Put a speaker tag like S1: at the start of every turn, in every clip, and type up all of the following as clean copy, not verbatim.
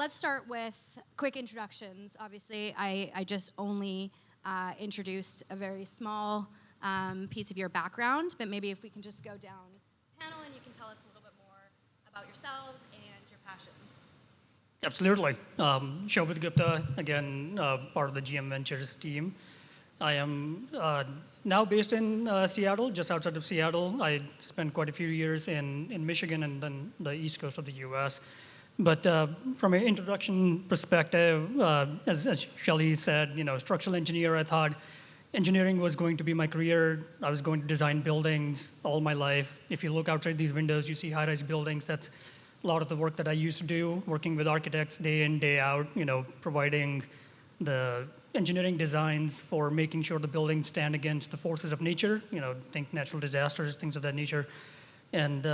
S1: let's start with quick introductions. Obviously, I just only introduced a very small piece of your background, but maybe if we can just go down the panel and you can tell us a little bit more about yourselves and your passions.
S2: Absolutely. Shobhit Gupta, again, part of the GM Ventures team. I am now based in Seattle, just outside of Seattle. I spent quite a few years in Michigan and then the East Coast of the US. But from an introduction perspective, as Shelly said, structural engineer, I thought engineering was going to be my career. I was going to design buildings all my life. If you look outside these windows, you see high-rise buildings. That's a lot of the work that I used to do, working with architects day in, day out, providing the engineering designs for making sure the buildings stand against the forces of nature, think natural disasters, things of that nature. And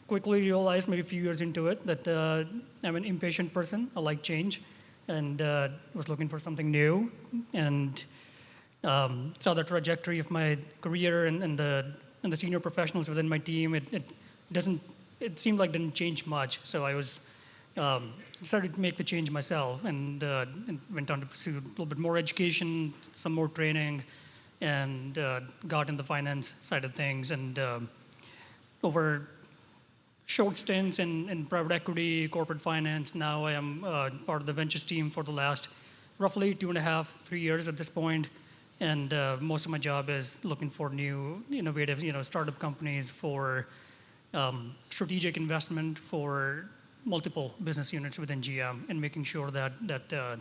S2: quickly realized, maybe a few years into it, that I'm an impatient person. I like change, and was looking for something new, and saw the trajectory of my career and the senior professionals within my team. It seemed like didn't change much, so I was started to make the change myself, and went on to pursue a little bit more education, some more training, and got in the finance side of things. And over short stints in private equity, corporate finance, now I am part of the ventures team for the last roughly 2.5, 3 years at this point. And most of my job is looking for new, innovative, startup companies for strategic investment for multiple business units within GM, and making sure that the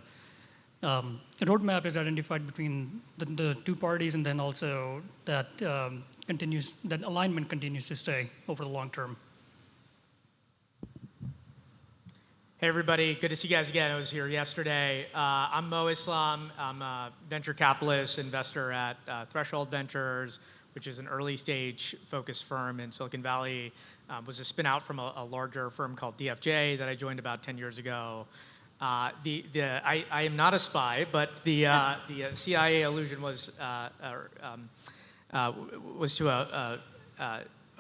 S2: roadmap is identified between the two parties, and then also that that alignment continues to stay over the long term.
S3: Hey everybody, good to see you guys again. I was here yesterday. I'm Mo Islam. I'm a venture capitalist, investor at Threshold Ventures, which is an early stage focused firm in Silicon Valley. Was a spin out from a larger firm called DFJ that I joined about 10 years ago. I am not a spy, but the CIA allusion was to a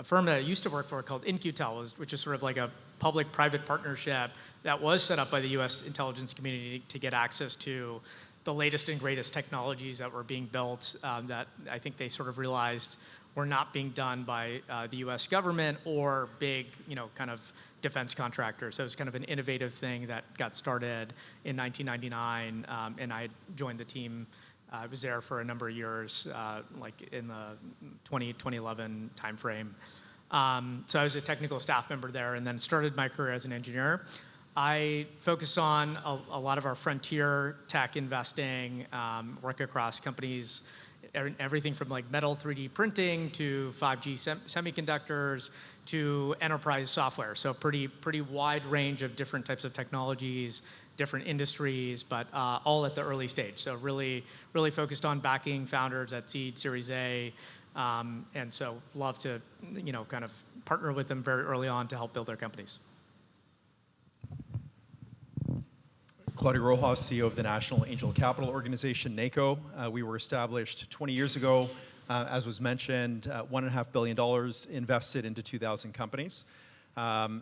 S3: firm that I used to work for called Incrowd, which is sort of like a public-private partnership that was set up by the U.S. intelligence community to get access to the latest and greatest technologies that were being built that I think they sort of realized were not being done by the U.S. government or big, kind of defense contractors. So it was kind of an innovative thing that got started in 1999, and I joined the team. I was there for a number of years, like in the 2011 timeframe. So I was a technical staff member there, and then started my career as an engineer. I focus on a lot of our frontier tech investing, work across companies, everything from like metal 3D printing to 5G semiconductors to enterprise software. So pretty wide range of different types of technologies, different industries, but all at the early stage. So really focused on backing founders at seed, Series A, and so love to kind of partner with them very early on to help build their companies.
S4: Claudio, Rojas, CEO of the National Angel Capital Organization, NACO. We were established 20 years ago. As was mentioned, $1.5 billion invested into 2,000 companies. I'll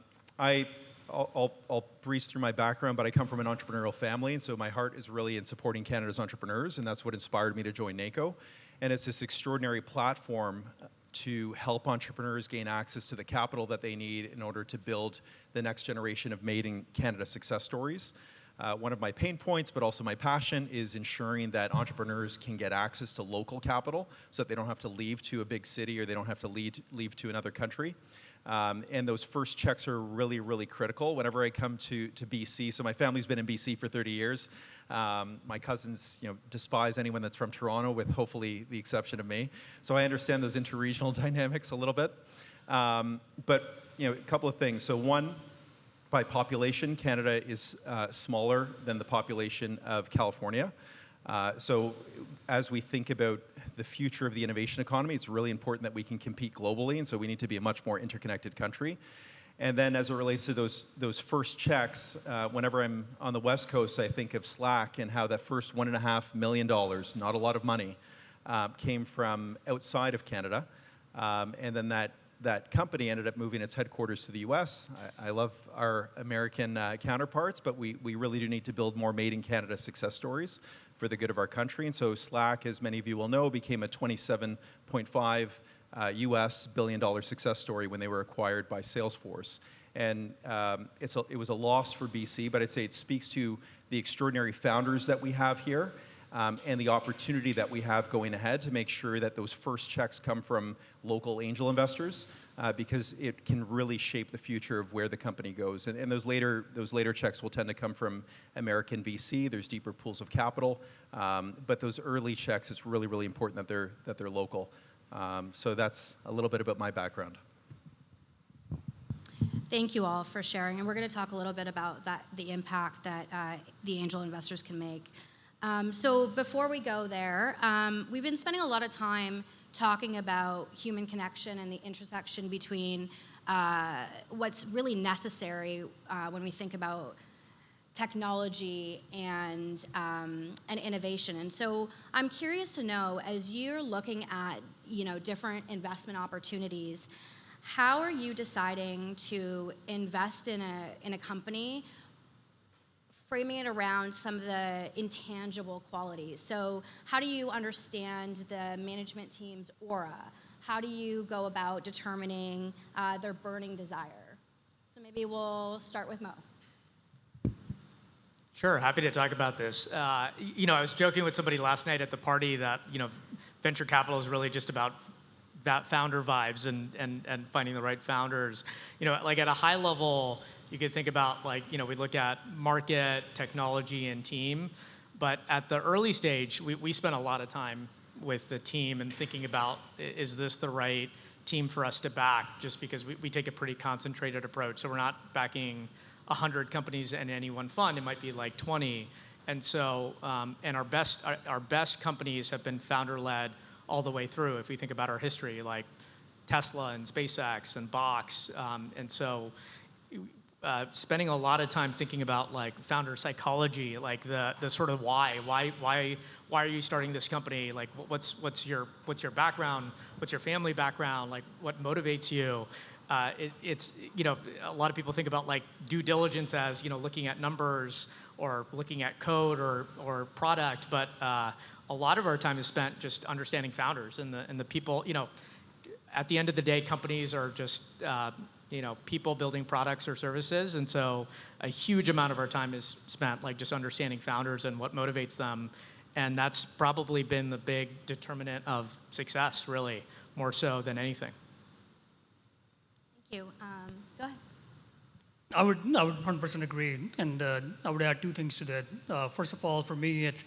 S4: breeze through my background, but I come from an entrepreneurial family, and so my heart is really in supporting Canada's entrepreneurs, and that's what inspired me to join NACO. And it's this extraordinary platform to help entrepreneurs gain access to the capital that they need in order to build the next generation of made in Canada success stories. One of my pain points, but also my passion, is ensuring that entrepreneurs can get access to local capital so that they don't have to leave to a big city or they don't have to leave to another country. And those first checks are really, really critical. Whenever I come to BC, so my family's been in BC for 30 years. My cousins, despise anyone that's from Toronto, with hopefully the exception of me. So I understand those interregional dynamics a little bit. But a couple of things. So one, by population, Canada is smaller than the population of California. So as we think about the future of the innovation economy, it's really important that we can compete globally, and so we need to be a much more interconnected country. And then as it relates to those first checks, whenever I'm on the West Coast, I think of Slack and how that first $1.5 million, not a lot of money, came from outside of Canada. And then that that company ended up moving its headquarters to the US. I love our American counterparts, but we really do need to build more made in Canada success stories for the good of our country. And so Slack, as many of you will know, became a $27.5 US billion-dollar success story when they were acquired by Salesforce. And it was a loss for BC, but I'd say it speaks to the extraordinary founders that we have here, and the opportunity that we have going ahead to make sure that those first checks come from local angel investors, because it can really shape the future of where the company goes. And those later checks will tend to come from American VC. There's deeper pools of capital, but those early checks, it's really, really important that they're local. So that's a little bit about my background.
S1: Thank you all for sharing, and we're going to talk a little bit about the impact that the angel investors can make. So before we go there, we've been spending a lot of time talking about human connection and the intersection between what's really necessary when we think about technology and innovation. And so I'm curious to know, as you're looking at different investment opportunities, how are you deciding to invest in a company, framing it around some of the intangible qualities? So how do you understand the management team's aura? How do you go about determining their burning desire? So maybe we'll start with Mo.
S3: Sure, happy to talk about this. I was joking with somebody last night at the party that venture capital is really just about that founder vibes and finding the right founders. Like at a high level, you could think about we look at market, technology, and team. But at the early stage, we spent a lot of time with the team and thinking about, is this the right team for us to back? Just because we take a pretty concentrated approach. So we're not backing 100 companies in any one fund. It might be like 20. And so, and our best companies have been founder-led all the way through. If we think about our history, like Tesla and SpaceX and Box, and so spending a lot of time thinking about founder psychology, the sort of why are you starting this company? What's your background? What's your family background? What motivates you? It's a lot of people think about due diligence as looking at numbers or looking at code or product, but a lot of our time is spent just understanding founders and the people. At the end of the day, companies are just people building products or services, and so a huge amount of our time is spent just understanding founders and what motivates them, and that's probably been the big determinant of success, really, more so than anything.
S1: Thank you. Go ahead.
S2: I would 100% agree, and I would add two things to that. First of all, for me, it's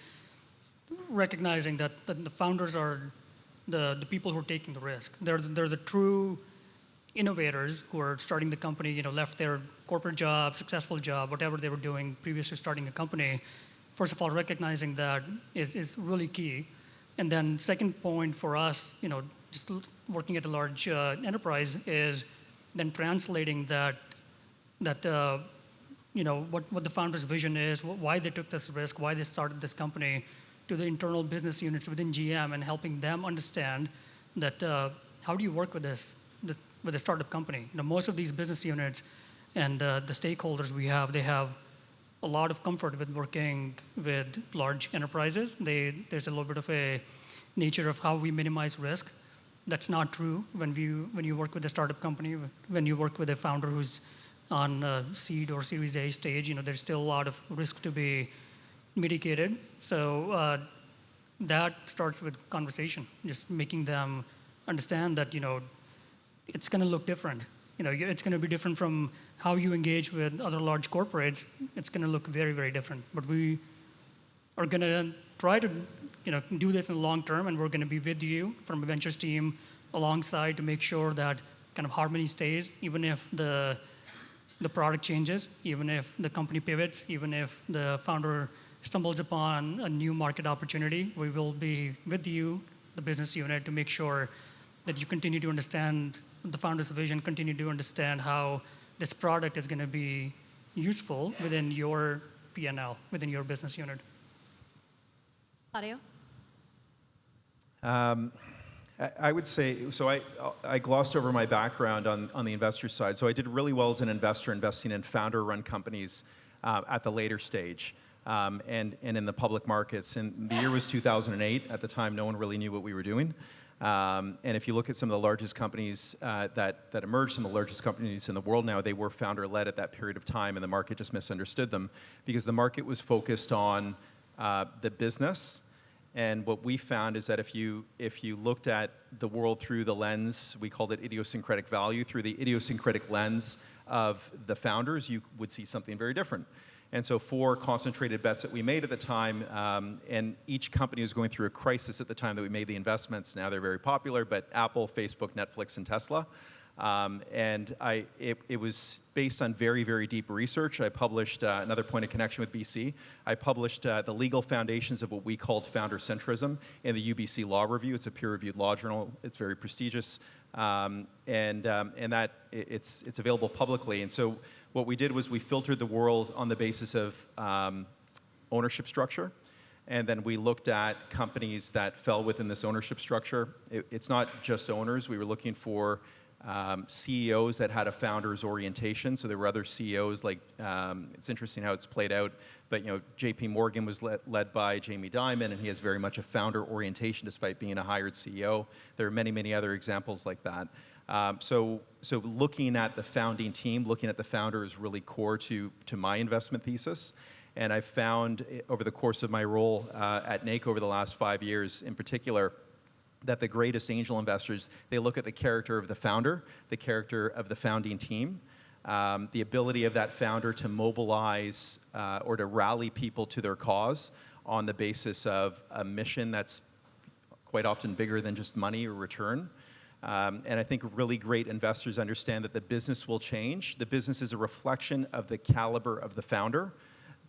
S2: recognizing that the founders are the people who are taking the risk. They're the true innovators who are starting the company, left their corporate job, successful job, whatever they were doing previous to starting a company. First of all, recognizing that is really key. And then second point for us, just working at a large enterprise is then translating that what the founder's vision is, why they took this risk, why they started this company, to the internal business units within GM and helping them understand that how do you work with with a startup company. Most of these business units and the stakeholders we have, they have a lot of comfort with working with large enterprises. There's a little bit of a nature of how we minimize risk. That's not true when you work with a startup company. When you work with a founder who's on seed or Series A stage, there's still a lot of risk to be mitigated. So that starts with conversation, just making them understand that it's going to look different. It's going to be different from how you engage with other large corporates. It's going to look very, very different. But we are going to try to do this in the long term, and we're going to be with you from a ventures team alongside to make sure that kind of harmony stays, even if the product changes, even if the company pivots, even if the founder stumbles upon a new market opportunity. We will be with you, the business unit, to make sure that you continue to understand the founder's vision, continue to understand how this product is going to be useful within your P&L, within your business unit.
S1: Claudio?
S4: I would say, so I glossed over my background on the investor side. So I did really well as an investor investing in founder-run companies at the later stage and in the public markets. And the year was 2008. At the time, no one really knew what we were doing. And if you look at some of the largest companies that emerged, some of the largest companies in the world now, they were founder-led at that period of time, and the market just misunderstood them because the market was focused on the business. And what we found is that if you looked at the world through the lens, we called it idiosyncratic value, through the idiosyncratic lens of the founders, you would see something very different. And so 4 concentrated bets that we made at the time, and each company was going through a crisis at the time that we made the investments. Now they're very popular, but Apple, Facebook, Netflix, and Tesla. And it was based on very, very deep research. I published another point of connection with BC. I published the legal foundations of what we called founder centrism in the UBC Law Review. It's a peer-reviewed law journal. It's very prestigious, and that it's available publicly. And so what we did was we filtered the world on the basis of ownership structure. And then we looked at companies that fell within this ownership structure. It's not just owners. We were looking for CEOs that had a founder's orientation. So there were other CEOs, like it's interesting how it's played out. But JP Morgan was led by Jamie Dimon, and he has very much a founder orientation despite being a hired CEO. There are many, many other examples like that. So looking at the founding team, looking at the founder is really core to my investment thesis. And I've found over the course of my role at NACO over the last 5 years in particular, that the greatest angel investors, they look at the character of the founder, the character of the founding team, the ability of that founder to mobilize or to rally people to their cause on the basis of a mission that's quite often bigger than just money or return. And I think really great investors understand that the business will change. The business is a reflection of the caliber of the founder,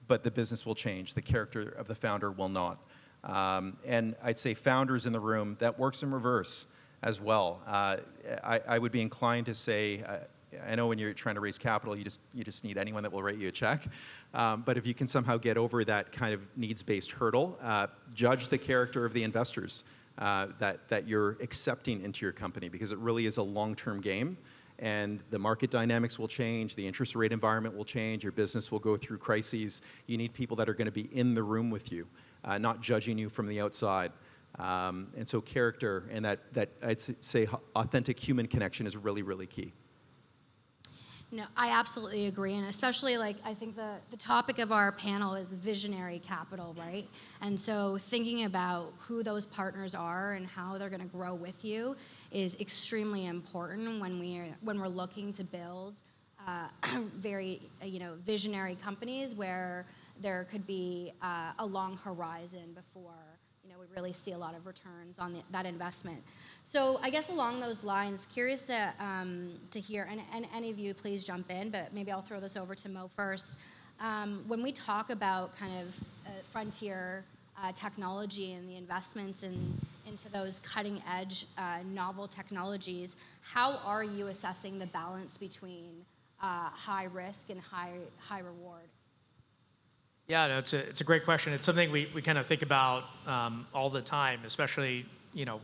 S4: but the business will change. The character of the founder will not. And I'd say founders in the room, that works in reverse as well. I would be inclined to say, I know when you're trying to raise capital, you just need anyone that will write you a check. But if you can somehow get over that kind of needs-based hurdle, judge the character of the investors that you're accepting into your company, because it really is a long-term game. And the market dynamics will change, the interest rate environment will change, your business will go through crises. You need people that are going to be in the room with you, not judging you from the outside. And so character and that I'd say authentic human connection is really, really key.
S1: No, I absolutely agree, and especially I think the topic of our panel is visionary capital, right? And so thinking about who those partners are and how they're going to grow with you is extremely important when we're looking to build very visionary companies where there could be a long horizon before we really see a lot of returns on that investment. So I guess along those lines, curious to hear, and any of you please jump in, but maybe I'll throw this over to Mo first. When we talk about kind of frontier technology and the investments into those cutting edge novel technologies, how are you assessing the balance between high risk and high reward?
S3: Yeah, no, it's a great question. It's something we kind of think about all the time, especially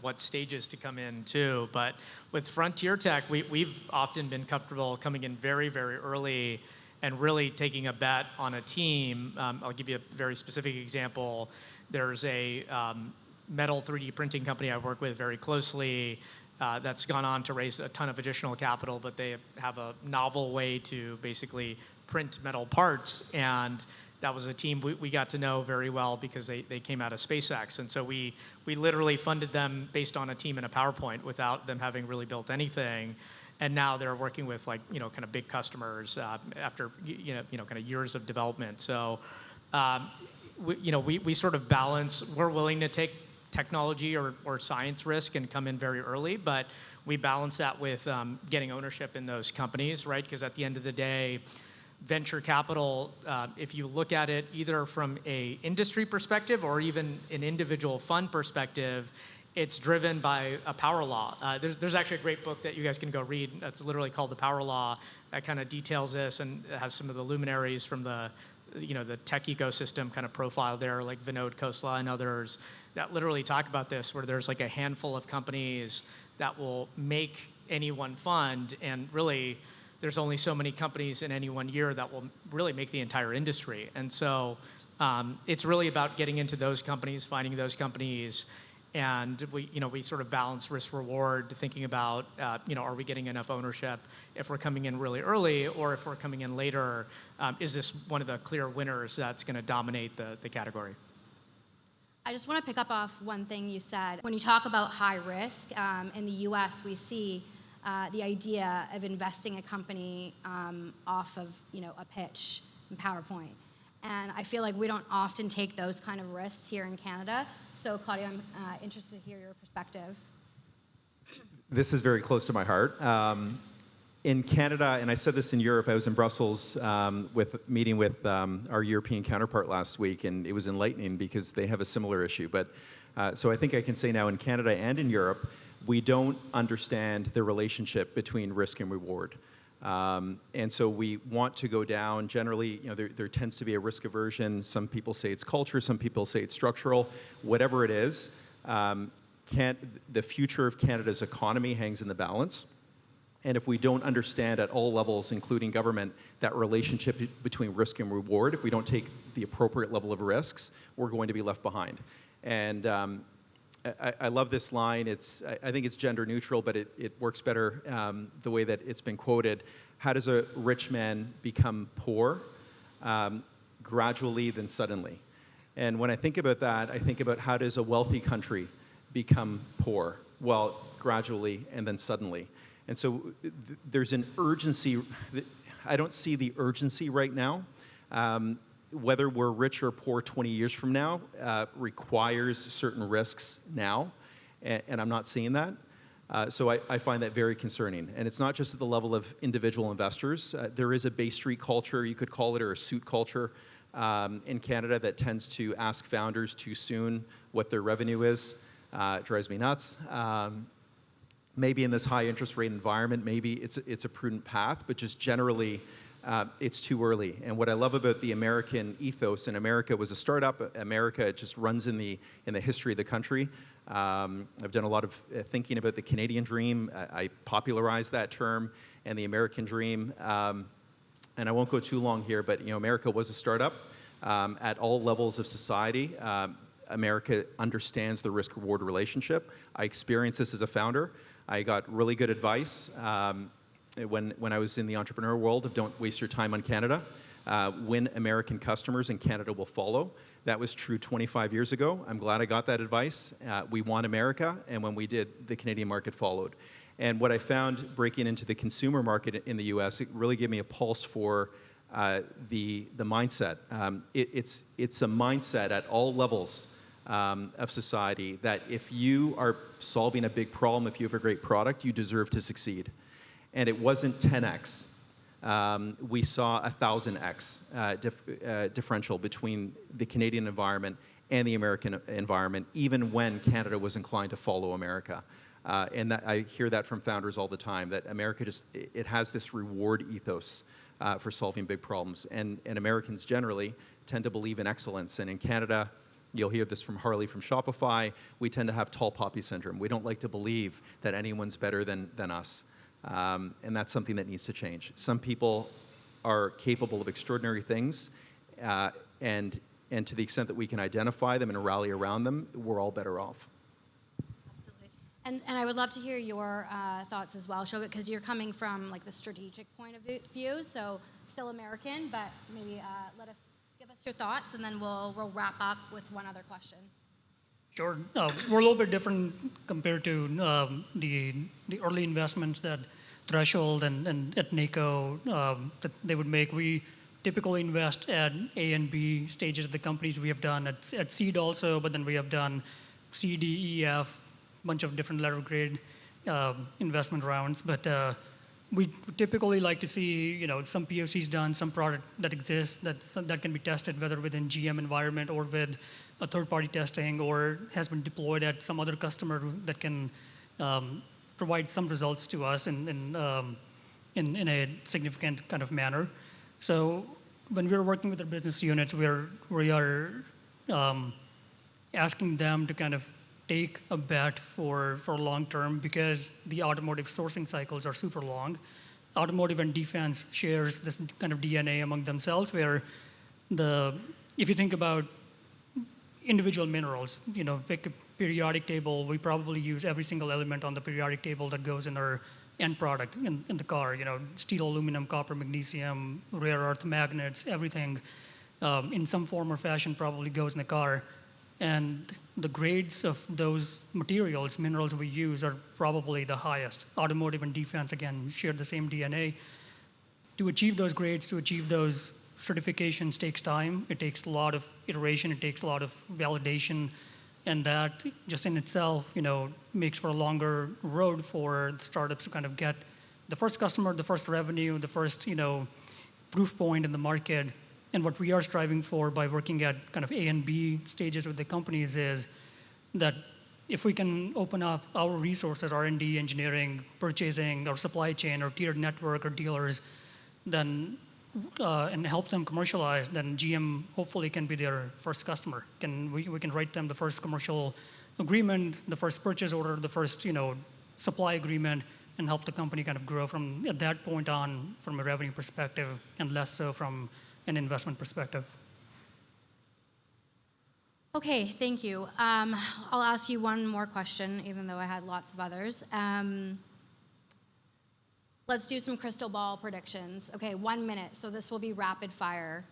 S3: what stages to come in too. But with frontier tech, we've often been comfortable coming in very, very early and really taking a bet on a team. I'll give you a very specific example. There's a metal 3D printing company I work with very closely that's gone on to raise a ton of additional capital, but they have a novel way to basically print metal parts. And that was a team we got to know very well because they came out of SpaceX. And so we literally funded them based on a team and a PowerPoint without them having really built anything. And now they're working with kind of big customers after kind of years of development. So we sort of balance. We're willing to take technology or science risk and come in very early, but we balance that with getting ownership in those companies, right? Because at the end of the day, venture capital, if you look at it either from a industry perspective or even an individual fund perspective, it's driven by a power law. There's actually a great book that you guys can go read. That's literally called The Power Law. That kind of details this and has some of the luminaries from the the tech ecosystem kind of profile there, like Vinod Khosla and others, that literally talk about this, where there's like a handful of companies that will make any one fund, and really there's only so many companies in any one year that will really make the entire industry. And so it's really about getting into those companies, finding those companies, and we sort of balance risk reward, thinking about are we getting enough ownership if we're coming in really early, or if we're coming in later, is this one of the clear winners that's going to dominate the category?
S1: I just want to pick up off one thing you said. When you talk about high risk, in the US, we see the idea of investing a company off of a pitch in PowerPoint. And I feel like we don't often take those kind of risks here in Canada. So Claudio, I'm interested to hear your perspective.
S4: This is very close to my heart. In Canada, and I said this in Europe, I was in Brussels meeting with our European counterpart last week, and it was enlightening because they have a similar issue. But so I think I can say now in Canada and in Europe, we don't understand the relationship between risk and reward. And so we want to go down. Generally, there tends to be a risk aversion. Some people say it's culture. Some people say it's structural. Whatever it is, the future of Canada's economy hangs in the balance. And if we don't understand at all levels, including government, that relationship between risk and reward, if we don't take the appropriate level of risks, we're going to be left behind. And I love this line. I think it's gender neutral, but it works better the way that it's been quoted. How does a rich man become poor? Gradually, then suddenly. And when I think about that, I think about how does a wealthy country become poor? Well, gradually and then suddenly. And so there's an urgency. I don't see the urgency right now. Whether we're rich or poor 20 years from now requires certain risks now, and I'm not seeing that. So I find that very concerning. And it's not just at the level of individual investors. There is a Bay Street culture, you could call it, or a suit culture in Canada that tends to ask founders too soon what their revenue is. It drives me nuts. Maybe in this high interest rate environment, maybe it's a prudent path, but just generally, it's too early. And what I love about the American ethos, and America was a startup. America just runs in the history of the country. I've done a lot of thinking about the Canadian dream. I popularized that term, and the American dream. And I won't go too long here, but America was a startup at all levels of society. America understands the risk-reward relationship. I experienced this as a founder. I got really good advice when I was in the entrepreneur world of don't waste your time on Canada. Win American customers and Canada will follow. That was true 25 years ago. I'm glad I got that advice. We won America, and when we did, the Canadian market followed. And what I found breaking into the consumer market in the US, it really gave me a pulse for the mindset. It's a mindset at all levels of society that if you are solving a big problem, if you have a great product, you deserve to succeed. And it wasn't 10x. We saw 1,000x differential between the Canadian environment and the American environment, even when Canada was inclined to follow America. And I hear that from founders all the time, that America it has this reward ethos for solving big problems. And Americans generally tend to believe in excellence. And in Canada, you'll hear this from Harley from Shopify, we tend to have tall poppy syndrome. We don't like to believe that anyone's better than us. And that's something that needs to change. Some people are capable of extraordinary things, and to the extent that we can identify them and rally around them, we're all better off.
S1: Absolutely. And I would love to hear your thoughts as well, Shobhit, because you're coming from like the strategic point of view, so still American, but maybe give us your thoughts, and then we'll wrap up with one other question.
S2: Sure. We're a little bit different compared to the early investments that Threshold and at NACO that they would make. We typically invest at A and B stages of the companies. We have done at seed also, but then we have done C, D, E, F, bunch of different letter grade investment rounds. But we typically like to see some POCs done, some product that exists that can be tested, whether within GM environment or with a third-party testing, or has been deployed at some other customer that can provide some results to us in a significant kind of manner. So when we're working with the business units, we are asking them to kind of take a bet for long term because the automotive sourcing cycles are super long. Automotive and defense shares this kind of DNA among themselves where if you think about individual minerals, pick a periodic table, we probably use every single element on the periodic table that goes in our end product in the car, steel, aluminum, copper, magnesium, rare earth magnets, everything in some form or fashion probably goes in the car. And the grades of those materials, minerals we use are probably the highest. Automotive and defense, again, share the same DNA. To achieve those grades, to achieve those certifications takes time. It takes a lot of iteration. It takes a lot of validation. And that just in itself, makes for a longer road for the startups to kind of get the first customer, the first revenue, the first, proof point in the market. And what we are striving for by working at kind of A and B stages with the companies is that if we can open up our resources, R&D, engineering, purchasing, or supply chain, or tiered network, or dealers, then and help them commercialize, then GM hopefully can be their first customer. We can write them the first commercial agreement, the first purchase order, the first supply agreement, and help the company kind of grow from at that point on from a revenue perspective, and less so from an investment perspective.
S1: Okay, thank you. I'll ask you one more question, even though I had lots of others. Let's do some crystal ball predictions. Okay, 1 minute, so this will be rapid fire.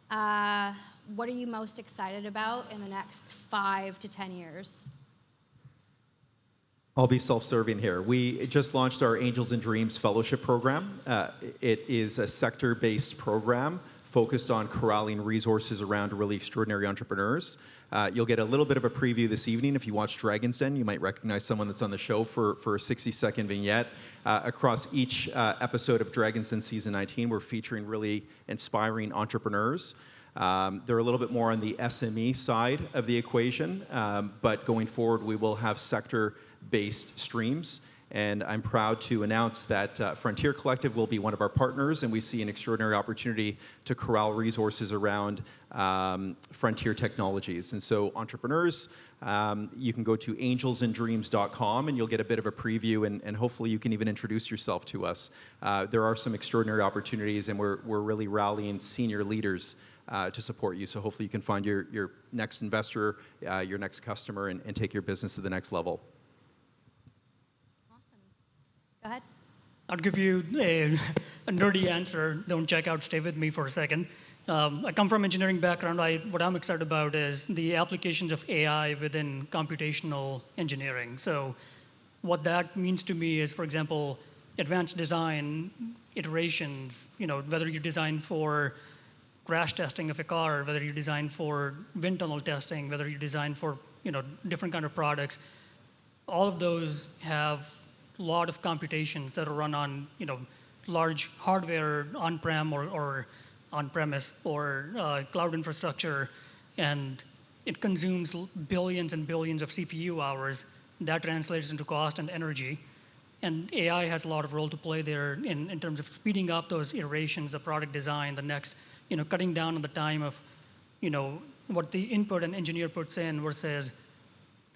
S1: What are you most excited about in the next 5 to 10 years?
S4: I'll be self-serving here. We just launched our Angels and Dreams Fellowship program. It is a sector-based program focused on corralling resources around really extraordinary entrepreneurs. You'll get a little bit of a preview this evening. If you watch Dragon's Den, you might recognize someone that's on the show for a 60-second vignette. Across each episode of Dragon's Den Season 19, we're featuring really inspiring entrepreneurs. They're a little bit more on the SME side of the equation, but going forward, we will have sector-based streams. And I'm proud to announce that Frontier Collective will be one of our partners, and we see an extraordinary opportunity to corral resources around frontier technologies. And so entrepreneurs, you can go to angelsanddreams.com, and you'll get a bit of a preview, and hopefully you can even introduce yourself to us. There are some extraordinary opportunities, and we're really rallying senior leaders to support you. So hopefully you can find your next investor, your next customer, and take your business to the next level.
S1: Go ahead.
S2: I'll give you a nerdy answer. Don't check out, stay with me for a second. I come from engineering background. What I'm excited about is the applications of AI within computational engineering. So what that means to me is, for example, advanced design, iterations, whether you design for crash testing of a car, whether you design for wind tunnel testing, whether you design for different kind of products, all of those have a lot of computations that are run on large hardware on-prem or on-premise or cloud infrastructure, and it consumes billions and billions of CPU hours. That translates into cost and energy. And AI has a lot of role to play there in terms of speeding up those iterations, the product design, the next, cutting down on the time of, what the input an engineer puts in versus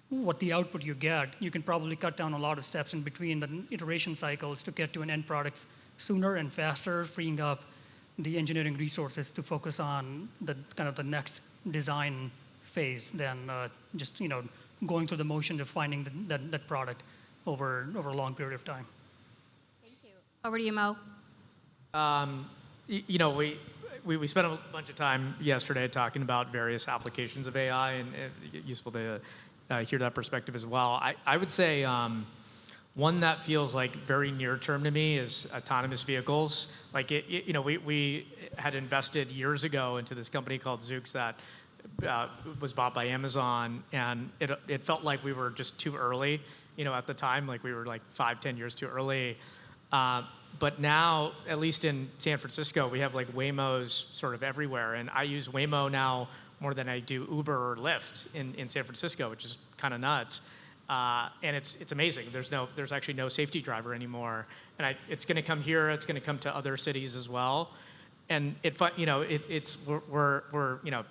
S2: what the output you get. You can probably cut down a lot of steps in between the iteration cycles to get to an end product sooner and faster, freeing up the engineering resources to focus on the kind of the next design phase than just going through the motions of finding that product over a long period of time.
S1: Thank you. Over to you, Mo.
S3: We spent a bunch of time yesterday talking about various applications of AI, and useful to hear that perspective as well. I would say one that feels like very near term to me is autonomous vehicles. Like we had invested years ago into this company called Zoox that was bought by Amazon, and it felt like we were just too early. At the time, like we were like 5-10 years too early. But now, at least in San Francisco, we have like Waymos sort of everywhere, and I use Waymo now more than I do Uber or Lyft in San Francisco, which is kind of nuts. And it's amazing. There's actually no safety driver anymore, and it's going to come here. It's going to come to other cities as well. we're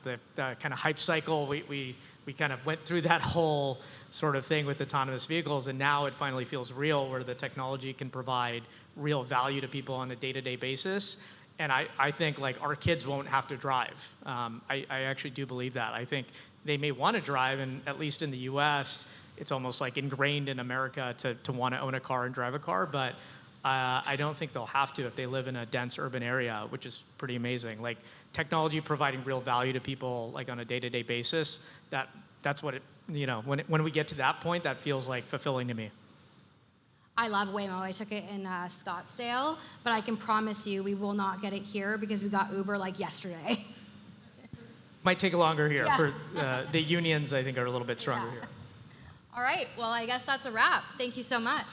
S3: the kind of hype cycle. We kind of went through that whole sort of thing with autonomous vehicles, and now it finally feels real, where the technology can provide real value to people on a day-to-day basis. And I think like our kids won't have to drive. I actually do believe that. I think they may want to drive, and at least in the U.S., it's almost like ingrained in America to want to own a car and drive a car, but I don't think they'll have to if they live in a dense urban area, which is pretty amazing. Like technology providing real value to people like on a day-to-day basis, that's what it, when we get to that point, that feels like fulfilling to me.
S1: I love Waymo. I took it in Scottsdale, but I can promise you we will not get it here because we got Uber like yesterday.
S3: Might take longer here.
S1: Yeah.
S3: For the unions, I think, are a little bit stronger here.
S1: All right. Well, I guess that's a wrap. Thank you so much.